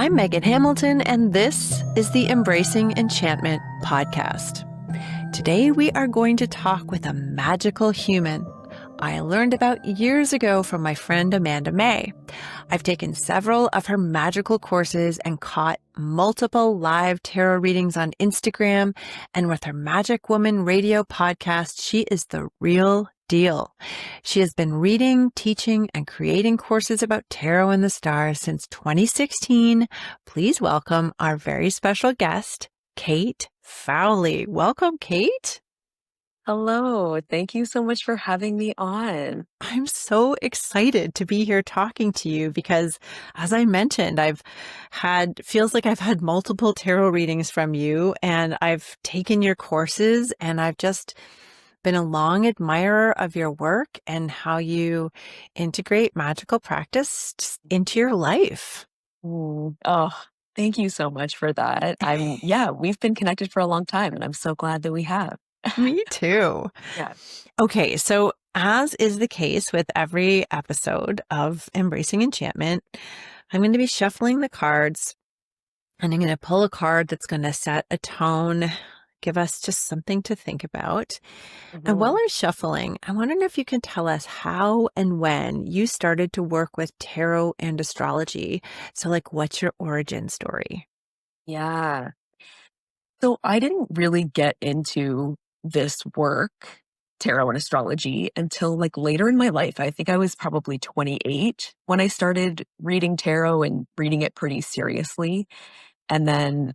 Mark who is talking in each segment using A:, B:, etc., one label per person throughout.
A: I'm Megan Hamilton, and this is the Embracing Enchantment podcast. Today, we are going to talk with a magical human I learned about years ago from my friend Amanda May. I've taken several of her magical courses and caught multiple live tarot readings on Instagram. And with her Magic Woman radio podcast, she is the real deal. She has been reading, teaching, and creating courses about tarot and the stars since 2016. Please welcome our very special guest, Kate Fowlie. Welcome, Kate.
B: Hello. Thank you so much for having me on.
A: I'm so excited to be here talking to you because, as I mentioned, feels like I've had multiple tarot readings from you, and I've taken your courses, and I've just been a long admirer of your work and how you integrate magical practice into your life.
B: Oh, thank you so much for that. We've been connected for a long time, and I'm so glad that we have.
A: Me too.
B: Yeah.
A: Okay, so as is the case with every episode of Embracing Enchantment, I'm going to be shuffling the cards, and I'm going to pull a card that's going to set a tone, give us just something to think about. And while I'm shuffling, I'm wondering if you can tell us how and when you started to work with tarot and astrology. So, what's your origin story?
B: Yeah. So I didn't really get into this work, tarot and astrology, until later in my life. I think I was probably 28 when I started reading tarot and reading it pretty seriously. And then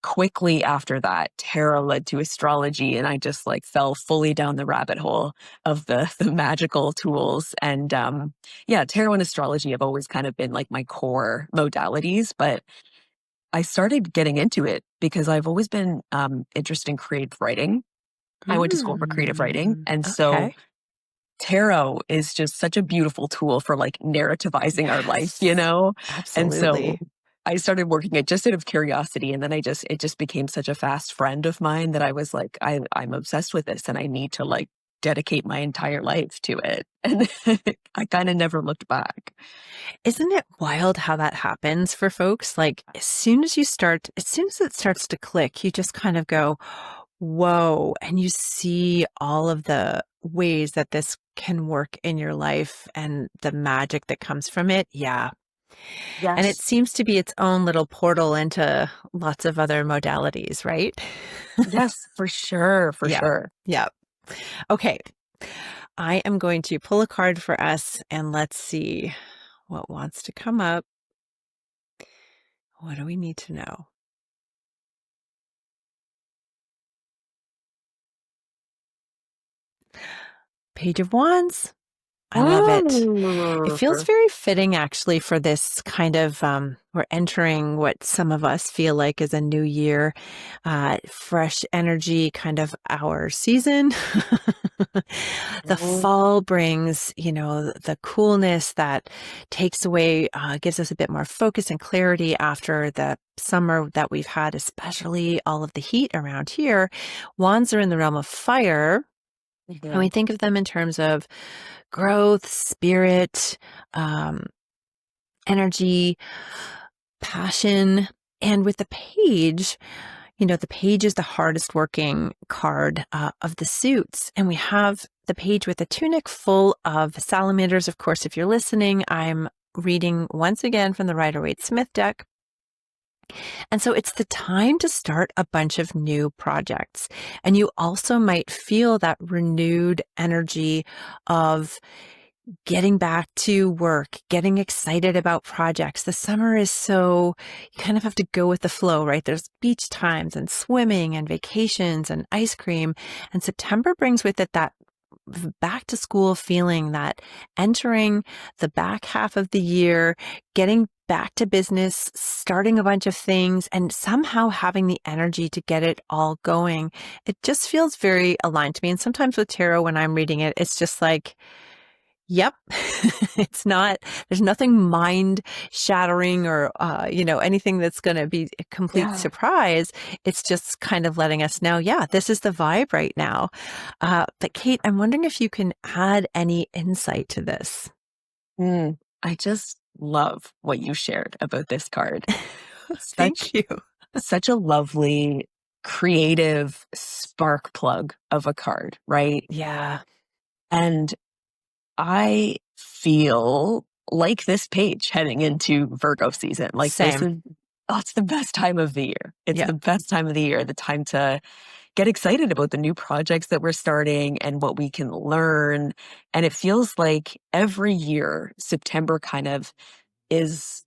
B: quickly after that, tarot led to astrology, and I just fell fully down the rabbit hole of the magical tools. And tarot and astrology have always kind of been my core modalities, but I started getting into it because I've always been interested in creative writing. I went to school for creative writing, and so tarot is just such a beautiful tool for narrativizing our life, And so
A: Absolutely.
B: I started working it just out of curiosity, and then it just became such a fast friend of mine that I was I'm obsessed with this, and I need to dedicate my entire life to it. And I kind of never looked back.
A: Isn't it wild how that happens for folks? As soon as it starts to click, you just kind of go, whoa, and you see all of the ways that this can work in your life and the magic that comes from it. Yeah. And it
B: Yes.
A: seems to be its own little portal into lots of other modalities, right?
B: Yes, for sure. For
A: Yeah.
B: sure.
A: Yeah. Okay. I am going to pull a card for us, and let's see what wants to come up. What do we need to know? Page of Wands. I love it. It feels very fitting, actually, for this kind of, we're entering what some of us feel like is a new year, fresh energy, kind of our season. The fall brings, the coolness that takes away, gives us a bit more focus and clarity after the summer that we've had, especially all of the heat around here. Wands are in the realm of fire. And we think of them in terms of growth, spirit, energy, passion. And with the page, the page is the hardest working card of the suits. And we have the page with a tunic full of salamanders. Of course, if you're listening, I'm reading once again from the Rider-Waite-Smith deck. And so it's the time to start a bunch of new projects. And you also might feel that renewed energy of getting back to work, getting excited about projects. The summer is you kind of have to go with the flow, right? There's beach times and swimming and vacations and ice cream. And September brings with it that back to school feeling, that entering the back half of the year, getting back to business, starting a bunch of things, and somehow having the energy to get it all going. It just feels very aligned to me. And sometimes with tarot, when I'm reading it, it's just yep, there's nothing mind shattering or, anything that's going to be a complete surprise. It's just kind of letting us know, yeah, this is the vibe right now. But Kate, I'm wondering if you can add any insight to this.
B: I just love what you shared about this card. Such
A: Thank you.
B: such a lovely, creative spark plug of a card, right?
A: Yeah,
B: And I feel like this page heading into Virgo season. Like this
A: same.
B: is, oh, it's the best time of the year. It's
A: Yeah,
B: the best time of the year, the time to get excited about the new projects that we're starting and what we can learn. And it feels like every year, September kind of is,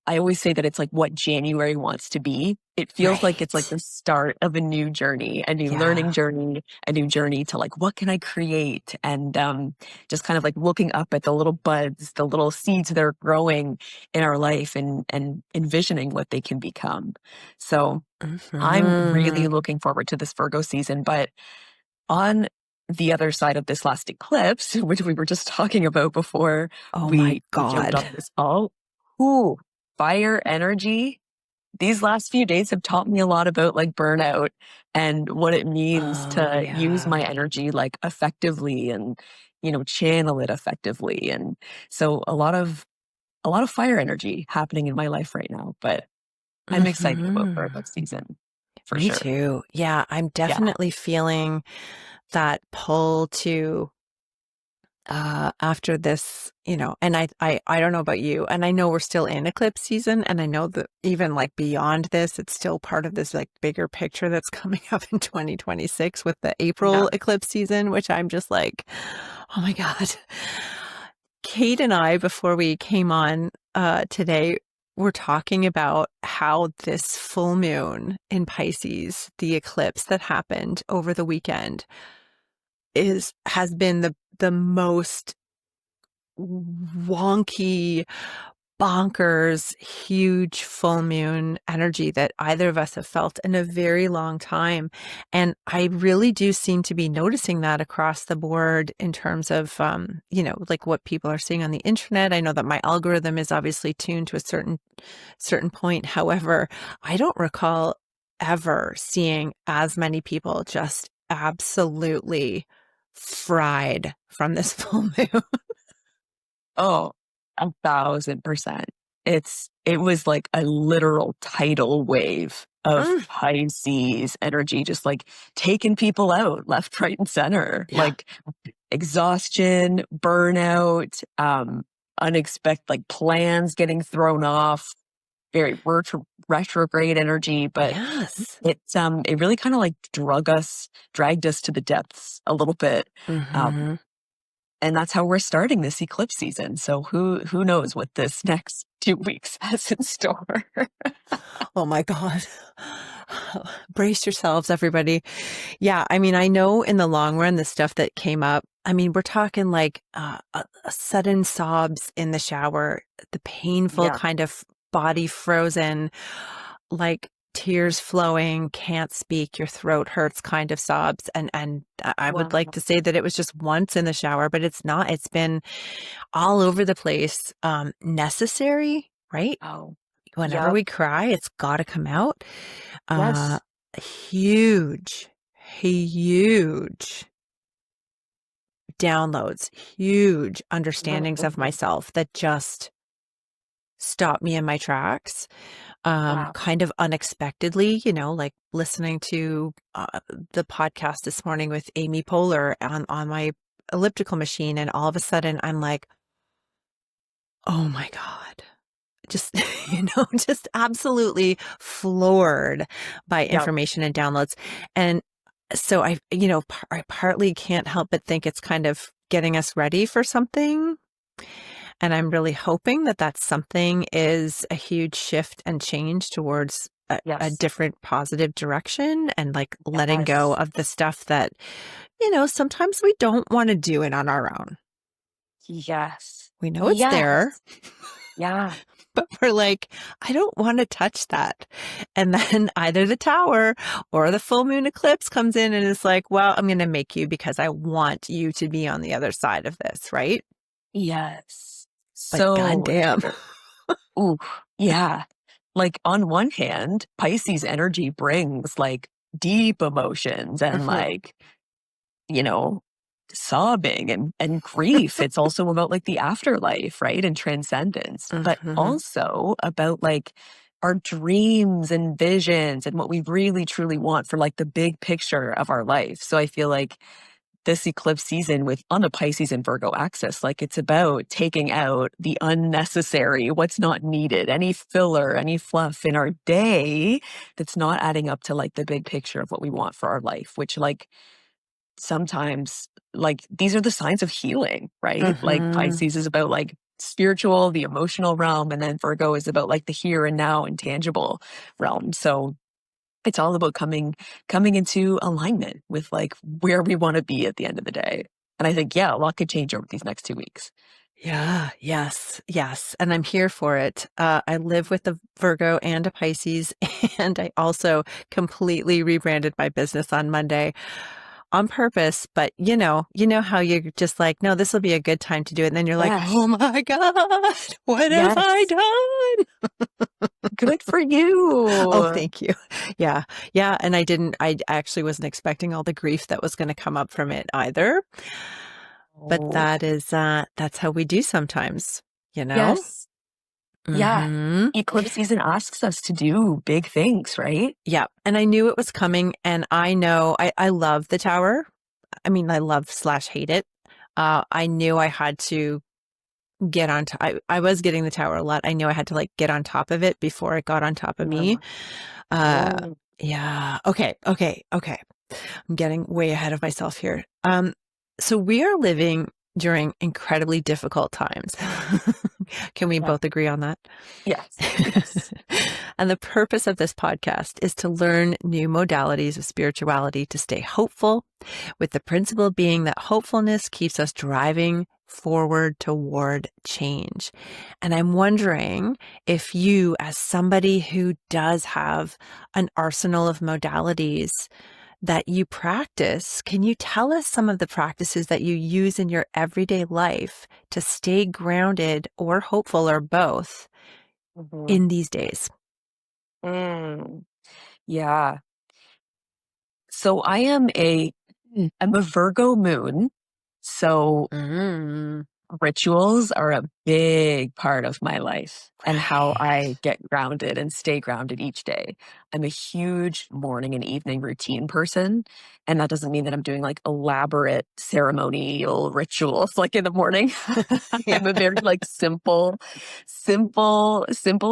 B: I always say that it's like what January wants to be. It feels like it's like
A: right.
B: the start of a new journey, a new learning
A: Yeah.
B: journey, a new journey to like, what can I create? And just kind of like looking up at the little buds, the little seeds that are growing in our life and envisioning what they can become. So I'm really
A: Mhm.
B: looking forward to this Virgo season. But on the other side of this last eclipse, which we were just talking about before
A: Oh my
B: we jumped
A: God.
B: on this call, ooh, fire energy. These last few days have taught me a lot about like burnout and what it means
A: Oh
B: to use
A: yeah.
B: my energy like effectively and, channel it effectively. And so a lot of fire energy happening in my life right now, but I'm excited about
A: Mhm.
B: Virgo season for
A: Me
B: sure.
A: too. Yeah, I'm
B: Yeah.
A: definitely feeling that pull to after this, and I don't know about you, and I know we're still in eclipse season, and I know that even like beyond this, it's still part of this like bigger picture that's coming up in 2026 with the
B: Yeah.
A: April eclipse season, which I'm just like, oh my God. Kate and I, before we came on today, were talking about how this full moon in Pisces, the eclipse that happened over the weekend, has been the most wonky, bonkers, huge full moon energy that either of us have felt in a very long time. And I really do seem to be noticing that across the board in terms of, like what people are seeing on the internet. I know that my algorithm is obviously tuned to a certain point. However, I don't recall ever seeing as many people just absolutely fried from this full moon.
B: Oh, 1,000%. It was like a literal tidal wave of
A: Mm,
B: Pisces energy, just like taking people out left, right, and center.
A: yeah.
B: Like exhaustion, burnout, unexpected like plans getting thrown off, very retrograde energy, but
A: Yes.
B: it really kind of like dragged us to the depths a little bit. Um,
A: Hmm.
B: and that's how we're starting this eclipse season. So who knows what this next 2 weeks has in store?
A: Oh my God. Brace yourselves, everybody. Yeah, I mean, I know in the long run, the stuff that came up, I mean, we're talking like a sudden sobs in the shower, the painful
B: Yeah.
A: kind of body frozen, like tears flowing, can't speak, your throat hurts kind of sobs. And I would like
B: Wow.
A: to say that it was just once in the shower, but it's not. It's been all over the place, necessary, right?
B: Oh,
A: Whenever
B: yep.
A: we cry, it's got to come out. Uh,
B: Yes.
A: huge, huge downloads, huge understandings of
B: Mhm.
A: myself that just stopped me in my tracks,
B: Wow.
A: kind of unexpectedly, like listening to the podcast this morning with Amy Poehler on my elliptical machine. And all of a sudden I'm like, oh my God. Just, just absolutely floored by
B: Yep.
A: information and downloads. And so I partly can't help but think it's kind of getting us ready for something. And I'm really hoping that that something is a huge shift and change towards a
B: Yes.
A: different positive direction and like letting go
B: Yes.
A: of the stuff that, sometimes we don't want to do it on our own.
B: Yes.
A: We know it's there.
B: Yes. Yeah.
A: But we're like, I don't want to touch that. And then either the tower or the full moon eclipse comes in and is like, well, I'm going to make you because I want you to be on the other side of this, right?
B: Yes.
A: But
B: So
A: goddamn.
B: true. Ooh, yeah. Like on one hand, Pisces energy brings like deep emotions and
A: Mhm.
B: like, you know, sobbing and grief. It's also about like the afterlife, right? And transcendence, but
A: Mhm.
B: also about like our dreams and visions and what we really truly want for like the big picture of our life. So I feel like this eclipse season with on the Pisces and Virgo axis, like it's about taking out the unnecessary, what's not needed, any filler, any fluff in our day that's not adding up to like the big picture of what we want for our life, which like sometimes like these are the signs of healing, right? Like
A: Mhm.
B: Pisces is about like spiritual, the emotional realm, and then Virgo is about like the here and now and tangible realm. So it's all about coming into alignment with like where we want to be at the end of the day. And I think, yeah, a lot could change over these next 2 weeks.
A: Yeah, yes, yes. And I'm here for it. I live with a Virgo and a Pisces, and I also completely rebranded my business on Monday on purpose. But you know how you're just like, no, this will be a good time to do it. And then you're like, oh
B: Yes.
A: my God, what have I
B: Yes.
A: done?
B: Good for
A: Oh,
B: you.
A: thank you. Yeah. Yeah. And I actually wasn't expecting all the grief that was going to come up from it either. But
B: Oh,
A: that's how we do sometimes, you know?
B: yes. Yeah.
A: Hmm.
B: Eclipse season asks us to do big things, right?
A: Yeah. And I knew it was coming. And I know I love the tower. I mean, I love slash hate it. I knew I had to get on I was getting the tower a lot. I knew I had to like get on top of it before it got on top of me.
B: Yeah.
A: Uh,
B: Oh,
A: yeah. Okay. Okay. Okay. I'm getting way ahead of myself here. So we are living during incredibly difficult times. Can we
B: yeah.
A: both agree on that?
B: Yes. Yes.
A: And the purpose of this podcast is to learn new modalities of spirituality to stay hopeful, with the principle being that hopefulness keeps us driving forward toward change. And I'm wondering if you, as somebody who does have an arsenal of modalities that you practice, can you tell us some of the practices that you use in your everyday life to stay grounded or hopeful or both
B: Mhm.
A: in these days?
B: Mm, yeah. So I'm a Virgo moon. So
A: Mm,
B: rituals are a big part of my life and how I
A: right.
B: get grounded and stay grounded each day. I'm a huge morning and evening routine person. And that doesn't mean that I'm doing like elaborate ceremonial rituals like in the morning.
A: Yeah.
B: I'm a very like simple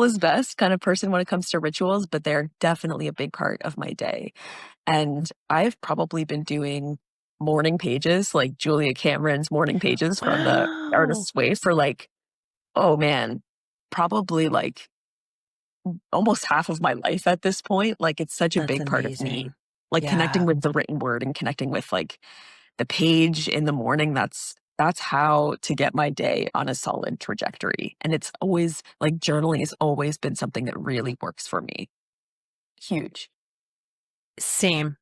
B: is best kind of person when it comes to rituals, but they're definitely a big part of my day. And I've probably been doing morning pages, like Julia Cameron's morning pages from the
A: Wow.
B: Artist's Way for like, oh man, probably like almost half of my life at this point. Like it's such a
A: That's
B: big part of me.
A: amazing.
B: Like
A: Yeah.
B: connecting with the written word and connecting with like the page in the morning, that's how to get my day on a solid trajectory. And it's always like journaling has always been something that really works for me. Huge.
A: Same.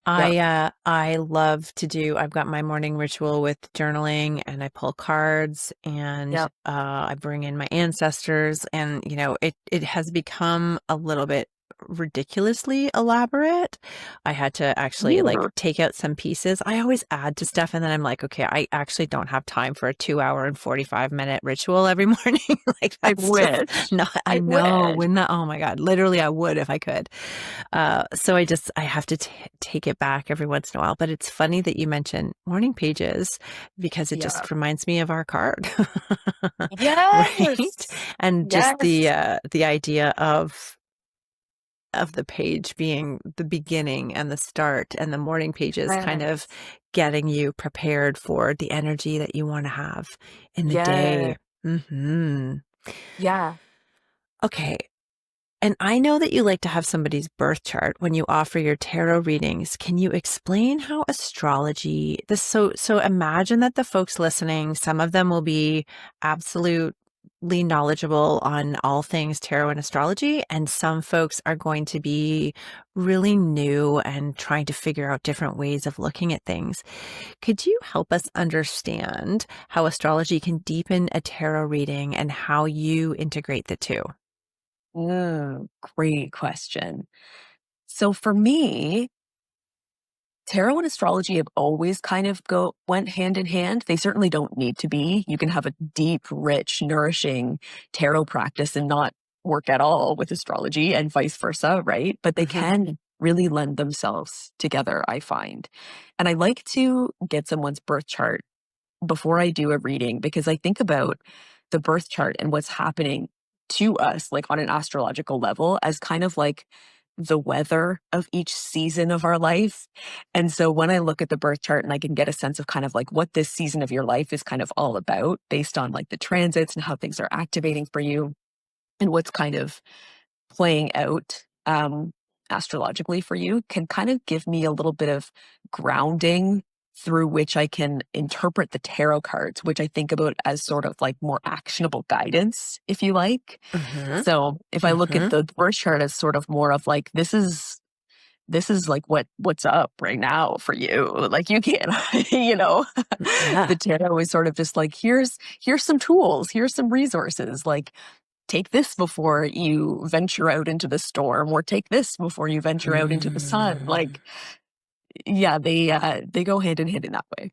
B: Yep.
A: I love to do I've got my morning ritual with journaling and I pull cards and
B: Yep.
A: I bring in my ancestors and it has become a little bit ridiculously elaborate. I had to actually like
B: Ooh,
A: take out some pieces. I always add to stuff and then I'm like, okay, I actually don't have time for a 2 hour and 45-minute ritual every morning. Like
B: I
A: that's just
B: wish.
A: not I
B: I
A: know,
B: wish.
A: wouldn't that oh my God, literally I would if I could. So I have to take it back every once in a while. But it's funny that you mentioned morning pages because it
B: Yeah.
A: just reminds me of our card, right?
B: Yes.
A: And just
B: Yes.
A: the idea of the page being the beginning and the start, and the morning pages kind of
B: Yes.
A: getting you prepared for the energy that you want to have in the
B: Yeah.
A: day. Hmm.
B: Yeah.
A: Okay. And I know that you like to have somebody's birth chart when you offer your tarot readings. Can you explain how astrology this so imagine that the folks listening, some of them will be absolutely knowledgeable on all things tarot and astrology, and some folks are going to be really new and trying to figure out different ways of looking at things. Could you help us understand how astrology can deepen a tarot reading and how you integrate the two?
B: Great question. So for me, Tarot and astrology have always kind of went hand in hand. They certainly don't need to be. You can have a deep, rich, nourishing tarot practice and not work at all with astrology and vice versa, right? But they
A: Hmm.
B: can really lend themselves together, I find. And I like to get someone's birth chart before I do a reading because I think about the birth chart and what's happening to us, like on an astrological level, as kind of like the weather of each season of our life. And so when I look at the birth chart and I can get a sense of kind of like what this season of your life is kind of all about based on like the transits and how things are activating for you and what's kind of playing out astrologically for you can kind of give me a little bit of grounding through which I can interpret the tarot cards, which I think about as sort of like more actionable guidance, if you like.
A: Hmm.
B: So if I look at
A: Hmm.
B: the birth chart as sort of more of like this is like what's up right now for you. Like you can't,
A: Yeah.
B: the tarot is sort of just like here's some tools, here's some resources. Like take this before you venture out into the storm or take this before you venture out into the sun.
A: Mm.
B: Like, yeah, they go hand in hand in that way.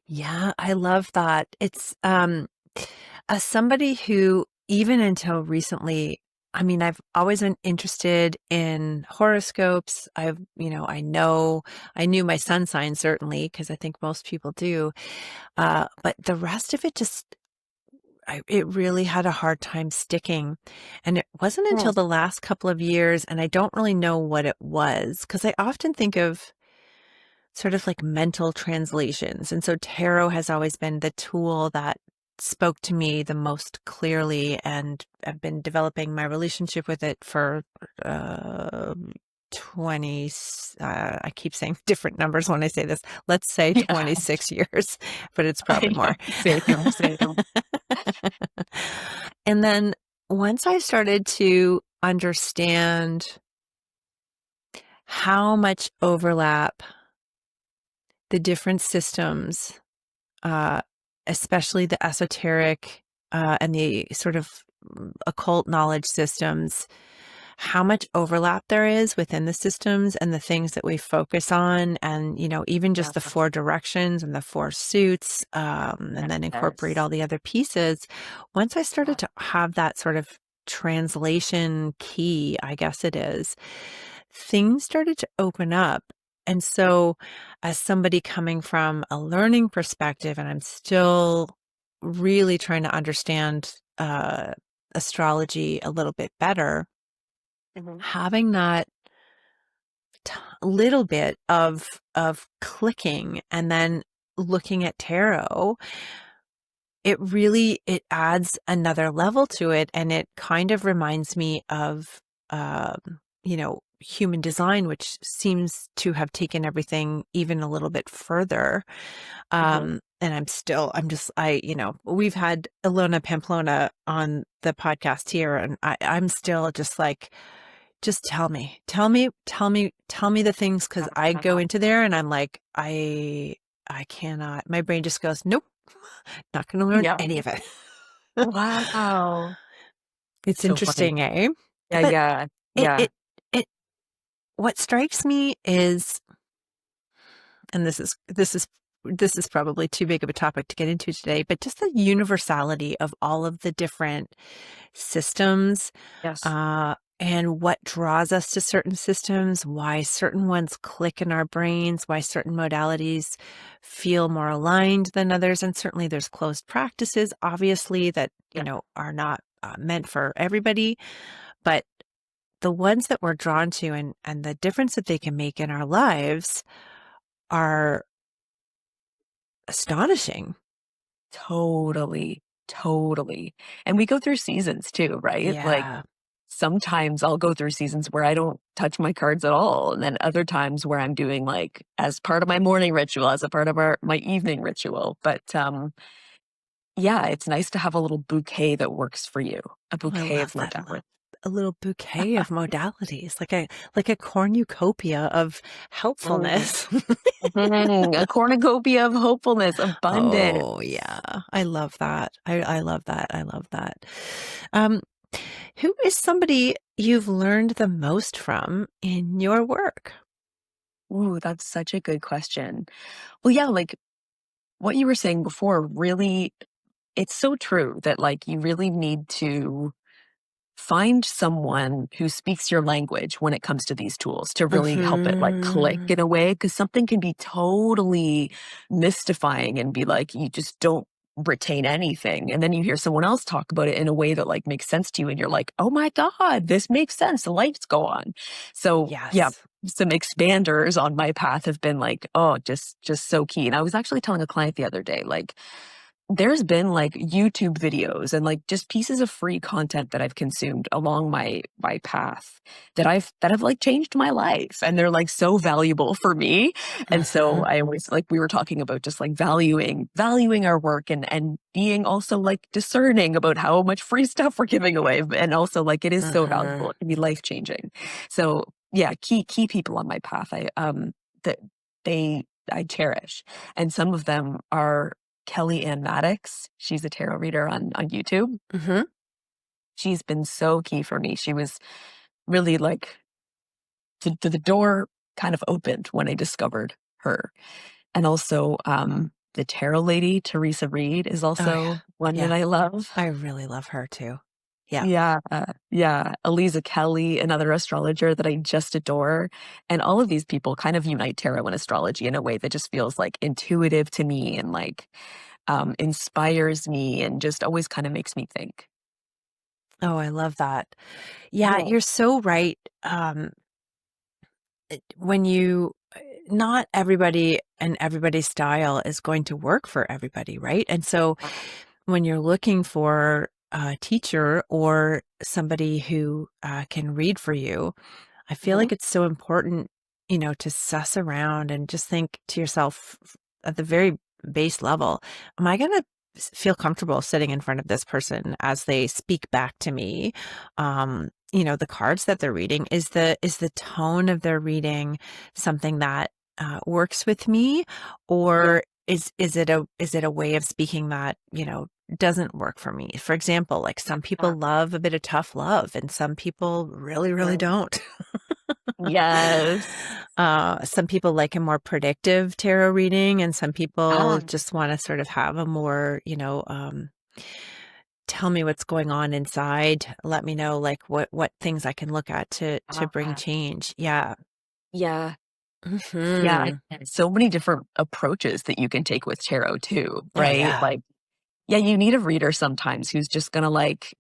A: Yeah, I love that. It's as somebody who even until recently, I mean, I've always been interested in horoscopes. I knew my sun sign certainly because I think most people do. But the rest of it just it really had a hard time sticking. And it wasn't
B: Hmm.
A: until the last couple of years, and I don't really know what it was, because I often think of sort of like mental translations. And so tarot has always been the tool that spoke to me the most clearly. And I've been developing my relationship with it for uh, 20, I keep saying different numbers when I say this. Let's say
B: Yeah,
A: 26 years, but it's
B: I
A: probably
B: know.
A: more.
B: Same, same.
A: And then once I started to understand how much overlap the different systems, uh, especially the esoteric and the sort of occult knowledge systems, how much overlap there is within the systems and the things that we focus on, and even
B: Yeah.
A: just the four directions and the four suits, and then incorporate
B: Yes.
A: all the other pieces. Once I started to have that sort of translation key, I guess it is, things started to open up. And so, as somebody coming from a learning perspective, and I'm still really trying to understand astrology a little bit better,
B: Mhm.
A: having that little bit of clicking and then looking at tarot, it adds another level to it, and it kind of reminds me of human design, which seems to have taken everything even a little bit further.
B: Mhm.
A: And we've had Ilona Pamplona on the podcast here, and I'm still just like, just tell me the things, because I go into there and I'm like, I cannot. My brain just goes, nope, not going to learn
B: Yeah.
A: any of it.
B: Wow.
A: It's
B: So funny.
A: interesting, eh?
B: Yeah,
A: But
B: yeah,
A: it
B: yeah.
A: it it what strikes me is, and this is probably too big of a topic to get into today, but just the universality of all of the different systems,
B: Yes.
A: and what draws us to certain systems, why certain ones click in our brains, why certain modalities feel more aligned than others. And certainly there's closed practices, obviously, that,
B: Yeah.
A: are not meant for everybody, but the ones that we're drawn to, and the difference that they can make in our lives are astonishing.
B: Totally, totally. And we go through seasons too, right? Like
A: Yeah.
B: sometimes I'll go through seasons where I don't touch my cards at all. And then other times where I'm doing like as part of my morning ritual, as a part of my evening ritual. But yeah, it's nice to have a little bouquet that works for you, a
A: Oh, I
B: bouquet of
A: love that.
B: modality.
A: A little bouquet of modalities, like a cornucopia of
B: Mm.
A: helpfulness.
B: Mhm. A cornucopia of hopefulness, abundance.
A: Oh, yeah. I love that. I love that. I love that. Um, who is somebody you've learned the most from in your work?
B: Ooh, that's such a good question. Well, yeah, like what you were saying before, really, it's so true that like you really need to find someone who speaks your language when it comes to these tools to really help it like click
A: Mhm.
B: in a way. Cause something can be totally mystifying and be like, you just don't retain anything. And then you hear someone else talk about it in a way that like makes sense to you. And you're like, oh my God, this makes sense. The lights go on. So yeah,
A: Yes.
B: some expanders on my path have been like, oh, just so key. And I was actually telling a client the other day, like, there's been, like, YouTube videos and, like, just pieces of free content that I've consumed along my path that have, like, changed my life, and they're, like, so valuable for me, and so
A: Mhm.
B: I always like, we were talking about just, like, valuing our work and being also, like, discerning about how much free stuff we're giving away, and also, like, it is so
A: Mhm.
B: valuable, it can be life-changing. So, yeah, key people on my path, that they I cherish, and some of them are Kelly Ann Maddox. She's a tarot reader on YouTube.
A: Mhm.
B: She's been so key for me. She was really like the door kind of opened when I discovered her. And also the tarot lady, Teresa Reed, is
A: Oh, yeah.
B: also one that
A: Yeah.
B: I love.
A: I really love her too. Yeah.
B: Yeah, yeah. Eliza Kelly, another astrologer that I just adore. And all of these people kind of unite tarot and astrology in a way that just feels like intuitive to me and like inspires me and just always kind of makes me think.
A: Oh, I love that. Yeah,
B: Yeah.
A: you're so right. When you not everybody and everybody's style is going to work for everybody, right? And so when you're looking for a teacher or somebody who can read for you, I feel
B: Mhm.
A: like it's so important, to suss around and just think to yourself at the very base level, am I going to feel comfortable sitting in front of this person as they speak back to me? The cards that they're reading, is the tone of their reading something that works with me,
B: Yeah.
A: or is it a way of speaking that, doesn't work for me? For example, like some people love a bit of tough love and some people really, really
B: Mhm.
A: don't.
B: Yes.
A: Some people like a more predictive tarot reading, and some people
B: Ah,
A: just want to sort of have a more, tell me what's going on inside. Let me know like what things I can look at to bring
B: ah,
A: change. Yeah.
B: yeah. Yeah,
A: Hmm.
B: and so many different approaches that you can take with tarot too,
A: Oh
B: right?
A: yeah.
B: Like, yeah, you need a reader sometimes who's just gonna, like,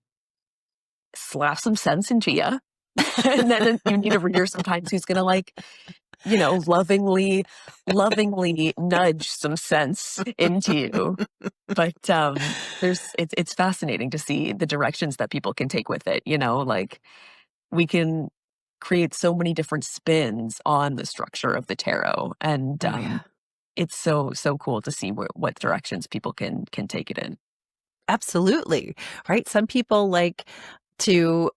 B: slap some sense into you, and then you need a reader sometimes who's gonna, like, lovingly nudge some sense into you. But, it's fascinating to see the directions that people can take with it, like, we can create so many different spins on the structure of the tarot, and,
A: Oh yeah.
B: it's so cool to see what directions people can take it in.
A: Absolutely. Right. Some people like to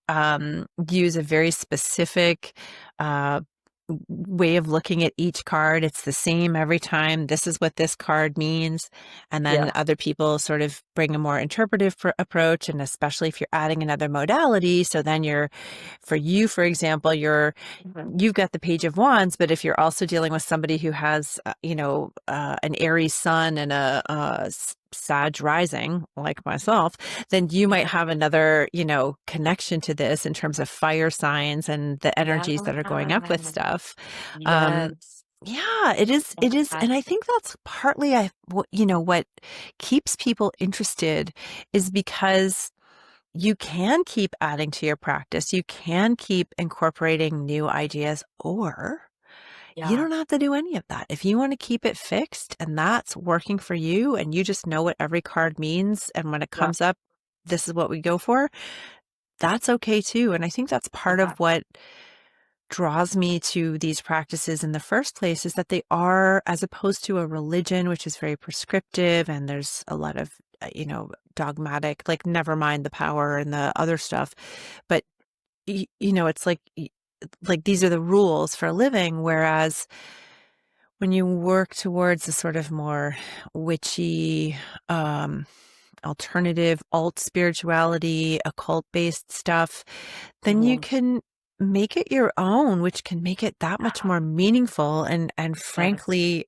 A: use a very specific uh, way of looking at each card. It's the same every time. This is what this card means. And then
B: Yeah.
A: other people sort of bring a more interpretive approach. And especially if you're adding another modality. So then for you, for example,
B: Mhm.
A: you've got the Page of Wands, but if you're also dealing with somebody who has, an Aries sun and a Sag rising, like myself, then you might have another, connection to this in terms of fire signs and the
B: Yeah.
A: energies that are going up with stuff. Um,
B: Yes.
A: yeah, it is, and I think that's partly what keeps people interested is because you can keep adding to your practice. You can keep incorporating new ideas, or you
B: Yeah.
A: don't have to do any of that. If you want to keep it fixed and that's working for you and you just know what every card means, and when it
B: Yeah.
A: comes up, this is what we go for, that's okay too. And I think that's part
B: Yeah.
A: of what draws me to these practices in the first place is that they are, as opposed to a religion, which is very prescriptive and there's a lot of, dogmatic, like never mind the power and the other stuff. But, it's like these are the rules for a living. Whereas when you work towards a sort of more witchy, um, alternative, alt spirituality, occult based stuff, then you
B: Mhm.
A: can make it your own, which can make it that much more meaningful and
B: Yes.
A: frankly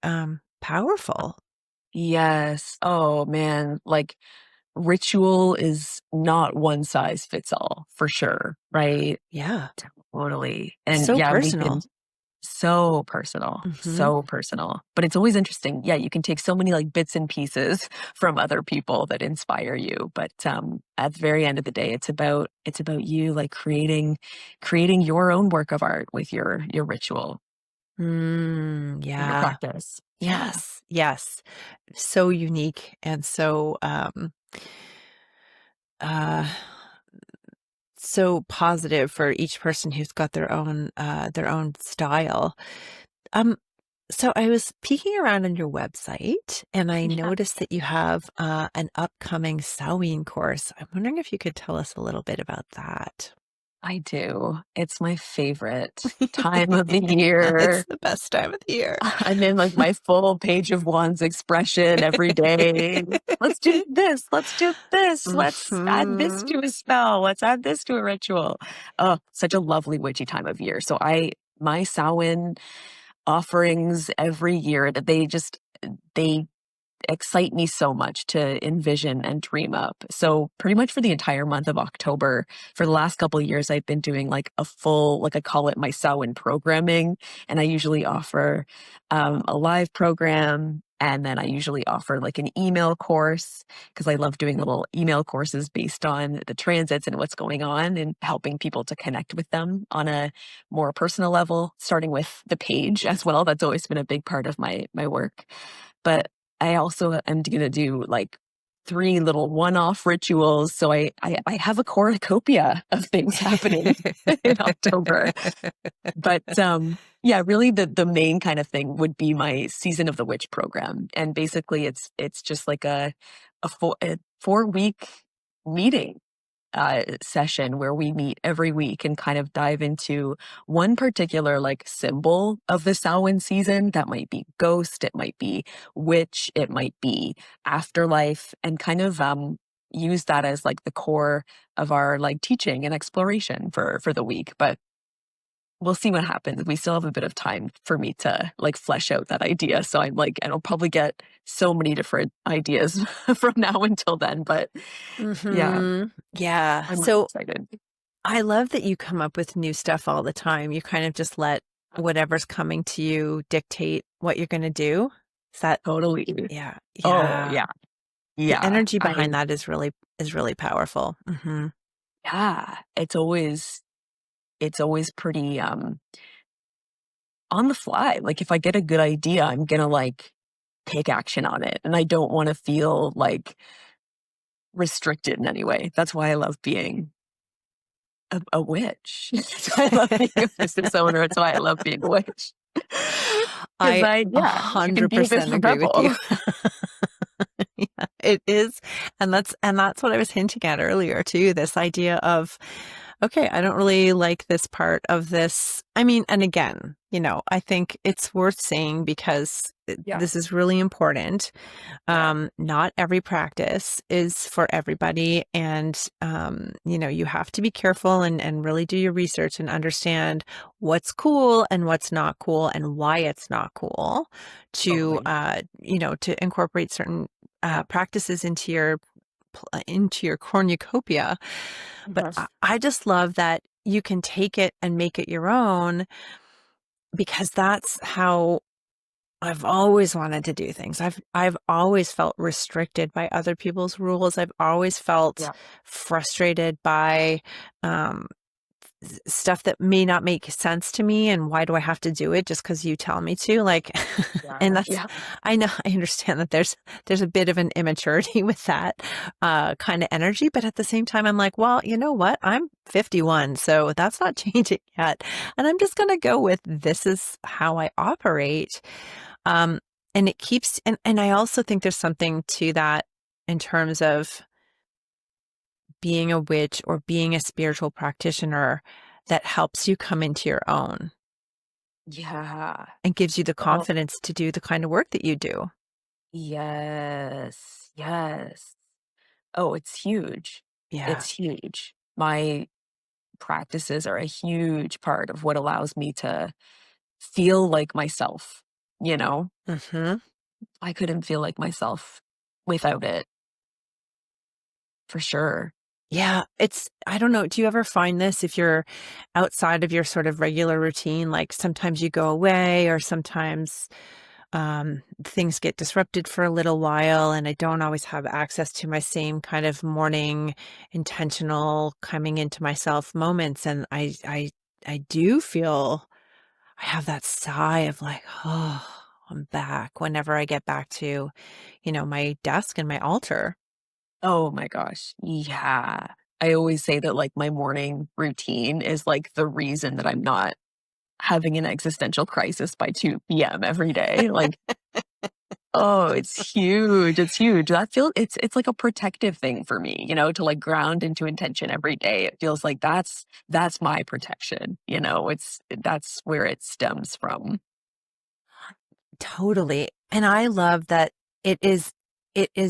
A: powerful.
B: Yes. Oh man, like ritual is not one size fits all for sure, right?
A: Yeah.
B: Totally. And
A: So
B: yeah, we can
A: personal.
B: so personal,
A: Hmm.
B: so personal. But it's always interesting. Yeah, you can take so many like bits and pieces from other people that inspire you. But at the very end of the day, it's about you like creating your own work of art with your ritual, your
A: Yeah.
B: practice. Yeah.
A: Yes. Yes. So unique and uh so positive for each person who's got their own style. Um so I was peeking around on your website and I
B: Yeah.
A: noticed that you have an upcoming Samhain course. I'm wondering if you could tell us a little bit about that.
B: I do. It's my favorite time of the year.
A: It's the best time of the year.
B: I'm in like my full page of wands expression every day. Let's do this. Let's do this. Let's add this
A: Mhm.
B: to a spell. Let's add this to a ritual. Oh, such a lovely witchy time of year. So my Samhain offerings every year that they excite me so much to envision and dream up. So pretty much for the entire month of October, for the last couple of years, I've been doing like a full, like I call it my Samhain programming. And I usually offer a live program. And then I usually offer like an email course because I love doing little email courses based on the transits and what's going on and helping people to connect with them on a more personal level, starting with the page as well. That's always been a big part of my work. But I also am gonna do, like, 3 little one-off rituals, so I have a cornucopia of things happening in October. But, yeah, really the main kind of thing would be my Season of the Witch program, and basically it's just like a 4-week meeting session where we meet every week and kind of dive into one particular like symbol of the Samhain season. That might be ghost, it might be witch, it might be afterlife, and kind of use that as like the core of our like teaching and exploration for the week. But we'll see what happens. We still have a bit of time for me to like flesh out that idea. So I'm like, and I'll probably get so many different ideas from now until then. But yeah,
A: Yeah.
B: I'm really
A: So
B: excited.
A: I love that you come up with new stuff all the time. You kind of just let whatever's coming to you dictate what you're going to do. Is that,
B: Totally.
A: yeah,
B: Oh,
A: yeah.
B: yeah.
A: The
B: Yeah.
A: energy behind that is really powerful. Hmm.
B: Yeah, it's always pretty, on the fly. Like, if I get a good idea, I'm gonna, like, take action on it, and I don't wanna feel, like, restricted in any way. That's why I love being a witch. That's why I love being a business owner. It's why I love being a witch. 'Cause
A: I
B: you can be a bit
A: 100%
B: of a
A: agree with you.
B: rebel.
A: Yeah, it is. And that's what I was hinting at earlier too, this idea of, okay, I don't really like this part of this. I mean, and again, I think it's worth saying because
B: Yeah,
A: this is really important.
B: yeah,
A: Not every practice is for everybody. And, you have to be careful and really do your research and understand what's cool and what's not cool and why it's not cool
B: totally.
A: to incorporate certain
B: Yeah.
A: practices into your cornucopia. But I,
B: Yes.
A: I just love that you can take it and make it your own because that's how I've always wanted to do things. I've always felt restricted by other people's rules. I've always felt
B: Yeah,
A: frustrated by um, stuff that may not make sense to me. And why do I have to do it just because you tell me to? Like, and
B: yeah,
A: that's
B: yeah.
A: I know I understand that there's a bit of an immaturity with that kind of energy, but at the same time, I'm like, well, you know what? I'm 51, so that's not changing yet, and I'm just gonna go with this is how I operate. Um, and it keeps, and I also think there's something to that in terms of being a witch or being a spiritual practitioner that helps you come into your own
B: Yeah.
A: and gives you the
B: Oh,
A: confidence to do the kind of work that you do.
B: yes, yes. Oh, it's huge.
A: Yeah.
B: It's huge. My practices are a huge part of what allows me to feel like myself, you know?
A: Hmm.
B: I couldn't feel like myself without it, for sure.
A: Yeah, I don't know. Do you ever find this if you're outside of your sort of regular routine? Like sometimes you go away, or sometimes things get disrupted for a little while, and I don't always have access to my same kind of morning intentional coming into myself moments. And I do feel I have that sigh of like, oh, I'm back whenever I get back to, my desk and my altar.
B: Oh my gosh. Yeah. I always say that like my morning routine is like the reason that I'm not having an existential crisis by 2 p.m. every day. Like, oh, it's huge. It's huge. That feels it's like a protective thing for me, to like ground into intention every day. It feels like that's my protection, that's where it stems from.
A: Totally. And I love that it is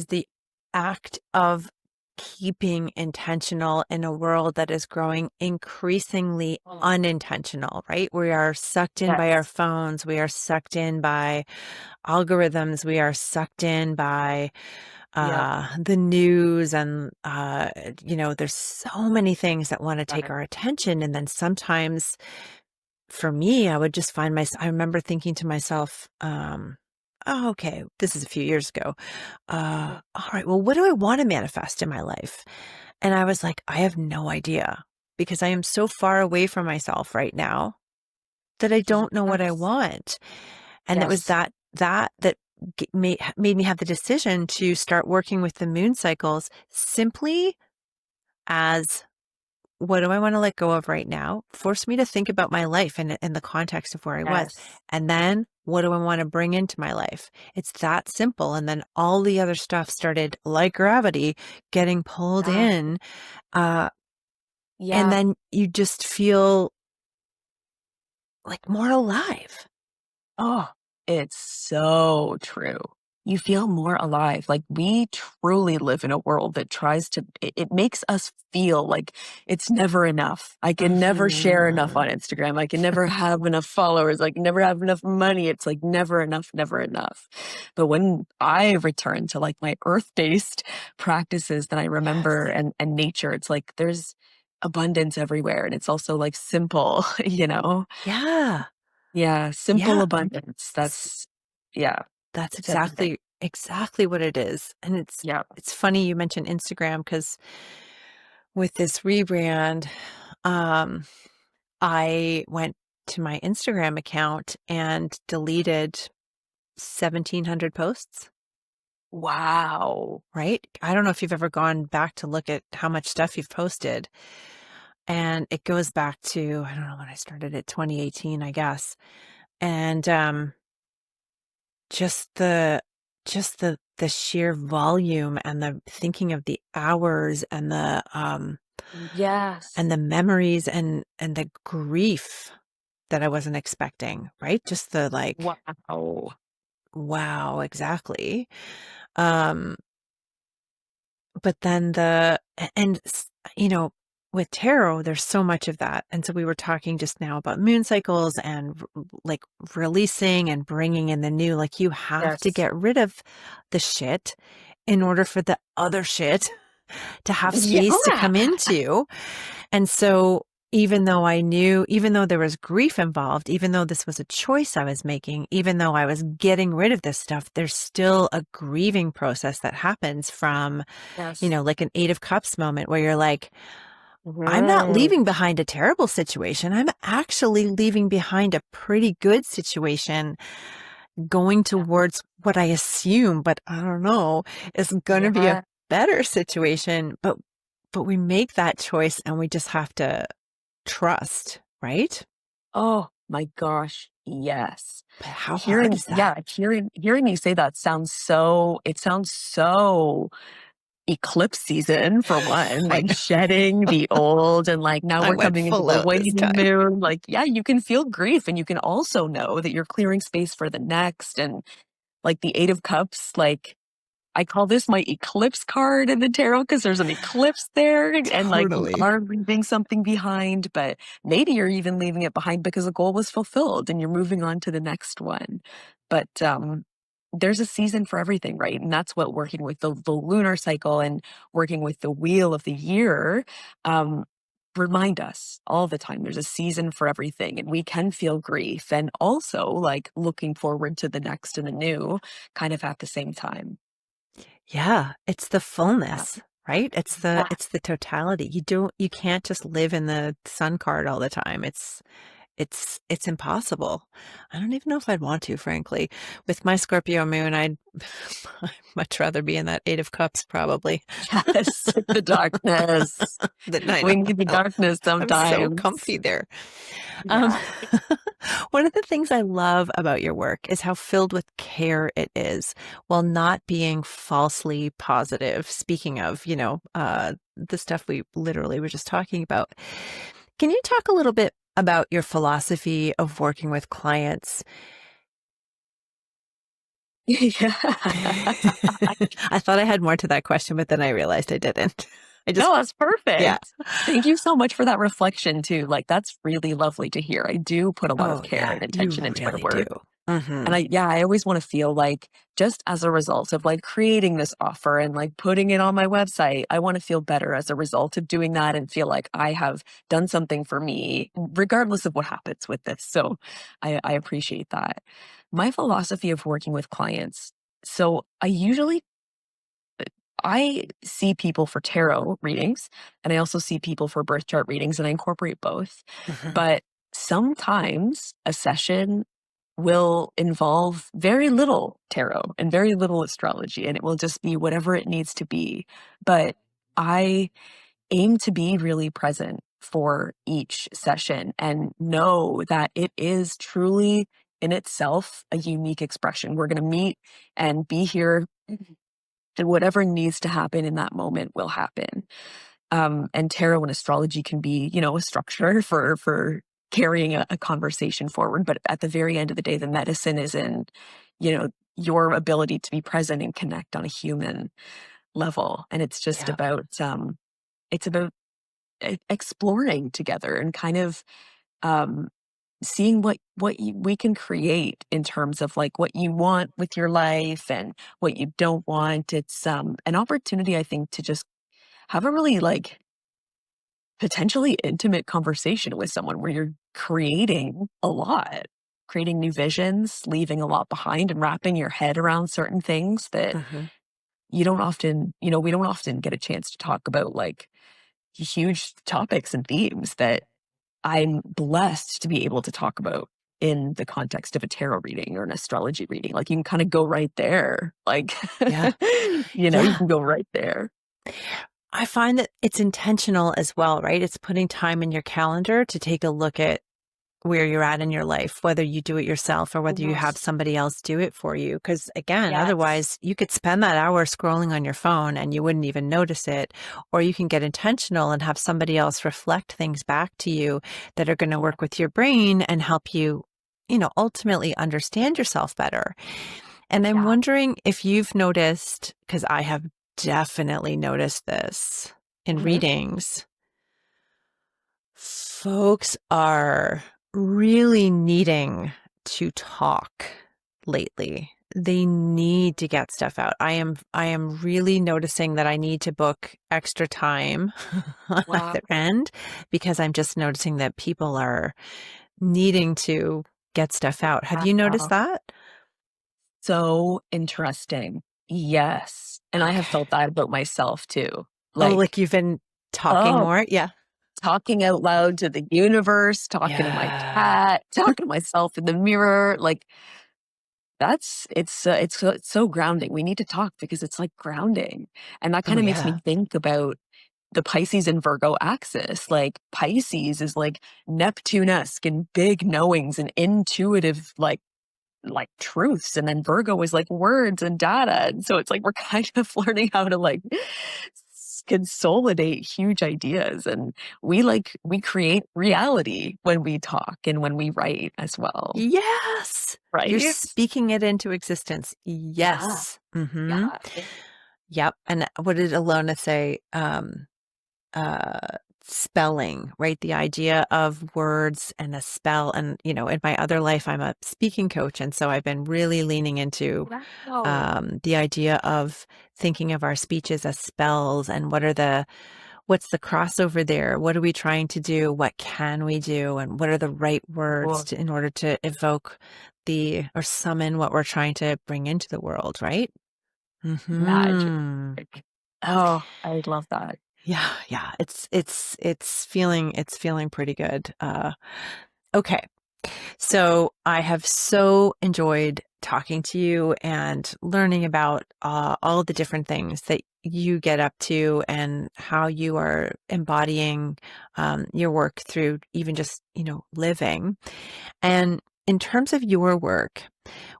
A: the act of keeping intentional in a world that is growing increasingly unintentional, right? We are sucked in by our
B: Yes.
A: phones, we are sucked in by algorithms, we are sucked in by
B: Yep.
A: the news, and there's so many things that want to take our attention. And then sometimes for me, I would just find myself, I remember thinking to myself, oh, okay, this is a few years ago. All right, well, what do I want to manifest in my life? And I was like, I have no idea, because I am so far away from myself right now that I don't know what I
B: Yes.
A: want. And it was
B: Yes.
A: that made me have the decision to start working with the moon cycles simply as, what do I want to let go of right now? Force me to think about my life in the context of where I was.
B: Yes.
A: And then what do I want to bring into my life? It's that simple. And then all the other stuff started, like gravity, getting pulled
B: Yeah.
A: in. Uh, and
B: Yeah.
A: then you just feel like more alive.
B: Oh, it's so true. You feel more alive. Like we truly live in a world that tries to, it makes us feel like it's never enough. I can never share enough
A: Hmm.
B: on Instagram. I can never have enough followers. I can never have enough money. It's like never enough, never enough. But when I return to like my earth based practices that I remember
A: Yes.
B: and nature, it's like there's abundance everywhere. And it's also like simple, you know?
A: Yeah.
B: Yeah, simple
A: Yeah.
B: abundance.
A: S-
B: Yeah,
A: That's
B: it's everything.
A: exactly what it is. And
B: Yeah.
A: it's funny you mentioned Instagram, because with this rebrand, um, I went to my Instagram account and deleted 1,700 posts,
B: Wow.
A: right? I don't know if you've ever gone back to look at how much stuff you've posted. And it goes back to, I don't know when I started it, 2018, I guess. And just the the sheer volume, and the thinking of the hours,
B: Yes.
A: and the memories, and the grief that I wasn't expecting, right? Just the like,
B: Wow.
A: wow, exactly. Um, but then with tarot, there's so much of that. And so we were talking just now about moon cycles and like releasing and bringing in the new. Like, you have to
B: Yes.
A: get rid of the shit in order for the other shit to have space to
B: Yeah.
A: come into. And so even though there was grief involved, even though this was a choice I was making, even though I was getting rid of this stuff, there's still a grieving process that happens from,
B: Yes.
A: like an Eight of Cups moment where you're like, I'm not
B: Mhm.
A: leaving behind a terrible situation. I'm actually leaving behind a pretty good situation, going towards what I assume, but I don't know, is going to be a
B: Yeah.
A: better situation. But we make that choice, and we just have to trust, right?
B: Oh my gosh. Yes.
A: But how hard is that?
B: Hearing you say that sounds so eclipse season for one,
A: I
B: like
A: know.
B: shedding the old and like now
A: I
B: we're
A: went
B: coming into
A: full
B: the
A: out this
B: waning
A: time.
B: moon. Like, yeah, you can feel grief and you can also know that you're clearing space for the next. And like the Eight of Cups, like I call this my eclipse card in the tarot because there's an eclipse there and like you
A: Totally.
B: are leaving something behind, but maybe you're even leaving it behind because a goal was fulfilled and you're moving on to the next one. But there's a season for everything, right? And that's what working with the lunar cycle and working with the wheel of the year um, remind us all the time. There's a season for everything, and we can feel grief and also like looking forward to the next and the new kind of at the same time.
A: Yeah, it's the
B: Yeah.
A: fullness, right?
B: Yeah.
A: It's the totality. You can't just live in the sun card all the time. It's impossible. I don't even know if I'd want to, frankly. With my Scorpio moon, I'd much rather be in that Eight of Cups, probably.
B: Yes, the darkness.
A: I
B: We need the
A: know.
B: darkness
A: I'm so
B: sometimes.
A: comfy there. Um,
B: Yeah.
A: one of the things I love about your work is how filled with care it is, while not being falsely positive. Speaking of, the stuff we literally were just talking about. Can you talk a little bit about your philosophy of working with clients?
B: Yeah.
A: I thought I had more to that question, but then I realized I didn't. I just,
B: No, that's
A: yeah.
B: perfect. Thank you so much for that reflection too. Like that's really lovely to hear. I do put a lot of
A: Oh,
B: care
A: yeah,
B: and
A: you
B: attention into my
A: really do.
B: work.
A: Hmm.
B: And I always want to feel like just as a result of like creating this offer and like putting it on my website, I want to feel better as a result of doing that and feel like I have done something for me, regardless of what happens with this. So I appreciate that. My philosophy of working with clients. So I see people for tarot readings and I also see people for birth chart readings and I incorporate both.
A: Hmm.
B: But sometimes a session will involve very little tarot and very little astrology and it will just be whatever it needs to be. But I aim to be really present for each session and know that it is truly in itself a unique expression. We're going to meet and be here and whatever needs to happen in that moment will happen. And tarot and astrology can be, a structure for carrying a conversation forward. But at the very end of the day, the medicine is in, your ability to be present and connect on a human level. And it's just
A: Yeah.
B: about it's about exploring together and kind of um, seeing we can create in terms of like what you want with your life and what you don't want. It's an opportunity, I think, to just have a really like potentially intimate conversation with someone where you're creating a lot, creating new visions, leaving a lot behind and wrapping your head around certain things that
A: Hmm.
B: you don't often, we don't often get a chance to talk about like huge topics and themes that I'm blessed to be able to talk about in the context of a tarot reading or an astrology reading. Like you can kind of go right there. Like,
A: Yeah.
B: you
A: Yeah.
B: can go right there.
A: I find that it's intentional as well, right? It's putting time in your calendar to take a look at where you're at in your life, whether you do it yourself or whether you have
B: Yes.
A: somebody else do it for you. Because again,
B: Yes.
A: otherwise you could spend that hour scrolling on your phone and you wouldn't even notice it. Or you can get intentional and have somebody else reflect things back to you that are going to
B: Yeah.
A: work with your brain and help you, ultimately understand yourself better. And I'm
B: Yeah.
A: wondering if you've noticed, because I have definitely noticed this in
B: Mhm.
A: readings, folks are really needing to talk lately. They need to get stuff out. I am really noticing that I need to book extra time on
B: Wow.
A: either end because I'm just noticing that people are needing to get stuff out. Have you noticed
B: Wow.
A: that?
B: So interesting. Yes. And I have
A: Okay.
B: felt that about myself too.
A: Oh, like
B: Like,
A: you've been talking
B: oh,
A: more? Yeah.
B: talking out loud to the universe, talking to my
A: Yeah.
B: cat, talking to myself in the mirror. Like, it's so grounding. We need to talk because it's like grounding. And that
A: Oh,
B: kind of makes me
A: yeah.
B: think about the Pisces and Virgo axis. Like Pisces is like Neptune-esque and big knowings and intuitive like truths. And then Virgo is like words and data. And so it's like we're kind of learning how to like consolidate huge ideas, and we create reality when we talk and when we write as well,
A: Yes. You're
B: right?
A: speaking it into existence.
B: Yeah,
A: Yes. Mm-hmm.
B: yeah.
A: Yep. And what did Alona say? Uh, Spelling, right? The idea of words and a spell. And, in my other life, I'm a speaking coach. And so I've been really leaning into
B: Wow.
A: the idea of thinking of our speeches as spells and what's the crossover there? What are we trying to do? What can we do? And what are the right words
B: Cool.
A: in order to evoke or summon what we're trying to bring into the world, right?
B: Magic.
A: Hmm.
B: Oh, I love that.
A: Yeah, yeah. It's feeling pretty good. Okay. So I have so enjoyed talking to you and learning about all the different things that you get up to and how you are embodying your work through even just, living. And in terms of your work,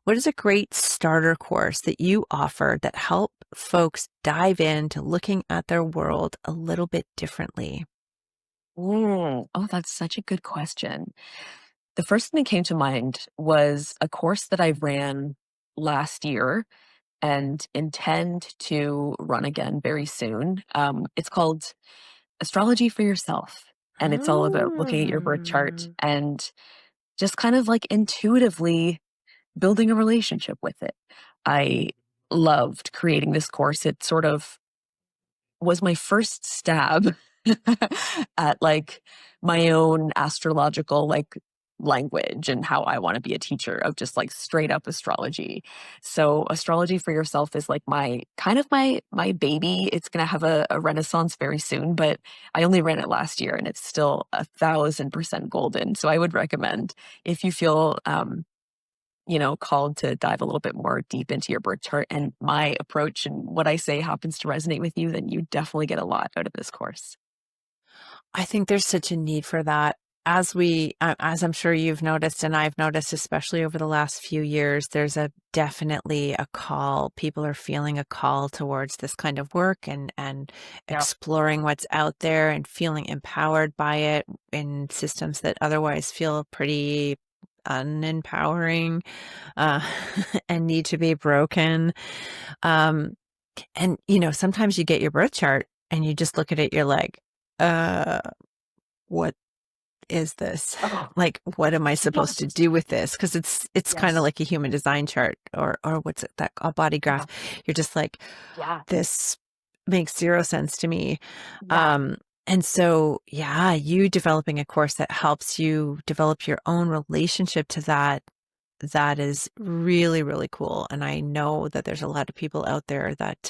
A: what is a great starter course that you offer that help folks dive into looking at their world a little bit differently?
B: Oh, that's such a good question. The first thing that came to mind was a course that I ran last year and intend to run again very soon. It's called Astrology for Yourself. And it's all about looking at your birth chart
A: Mm.
B: and just kind of like intuitively building a relationship with it. I loved creating this course. It sort of was my first stab at like my own astrological language and how I want to be a teacher of just like straight up astrology. So astrology for yourself is like my kind of my baby. It's gonna have a renaissance very soon, but I only ran it last year and it's still 1,000% golden. So I would recommend if you feel called to dive a little bit more deep into your birth chart and my approach and what I say happens to resonate with you, then you definitely get a lot out of this course.
A: I think there's such a need for that. As I'm sure you've noticed, and I've noticed, especially over the last few years, there's definitely a call. People are feeling a call towards this kind of work and
B: Yeah.
A: exploring what's out there and feeling empowered by it in systems that otherwise feel pretty unempowering, uh, and need to be broken. Um, and sometimes you get your birth chart and you just look at it, you're like, uh, what is this?
B: Oh,
A: Like, what am I supposed to
B: yes.
A: do with this? Because it's kind of
B: Yes.
A: like a human design chart or what's it, that a body graph.
B: Yeah.
A: You're just like,
B: Yeah.
A: this makes zero sense to me.
B: Yeah.
A: Um, and so, yeah, you developing a course that helps you develop your own relationship to that is really, really cool. And I know that there's a lot of people out there that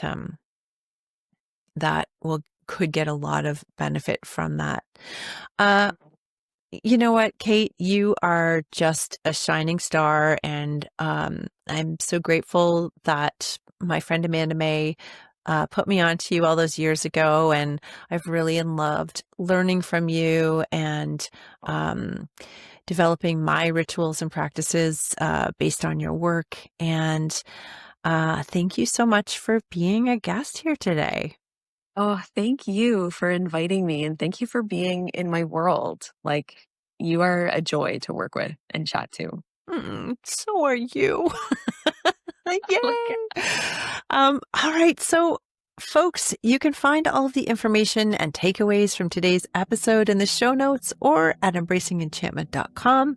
A: could get a lot of benefit from that. Uh, you know what, Kate, you are just a shining star, and I'm so grateful that my friend Amanda May put me on to you all those years ago, and I've really loved learning from you and um, developing my rituals and practices based on your work. And thank you so much for being a guest here today.
B: Oh, thank you for inviting me and thank you for being in my world. Like you are a joy to work with and chat to.
A: So are you.
B: Okay.
A: Yay! All right. So, folks, you can find all of the information and takeaways from today's episode in the show notes or at embracingenchantment.com.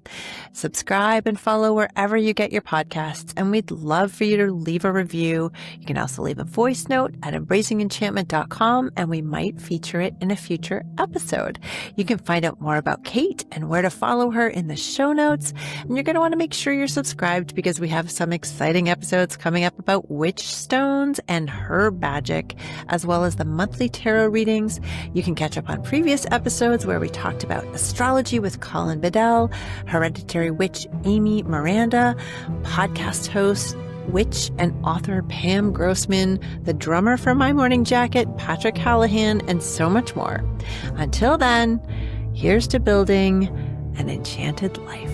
A: Subscribe and follow wherever you get your podcasts, and we'd love for you to leave a review. You can also leave a voice note at embracingenchantment.com, and we might feature it in a future episode. You can find out more about Kate and where to follow her in the show notes, and you're going to want to make sure you're subscribed because we have some exciting episodes coming up about witch stones and herb magic, as well as the monthly tarot readings. You can catch up on previous episodes where we talked about astrology with Colin Bedell, hereditary witch Amy Miranda, podcast host, witch and author Pam Grossman, the drummer for My Morning Jacket, Patrick Hallahan, and so much more. Until then, here's to building an enchanted life.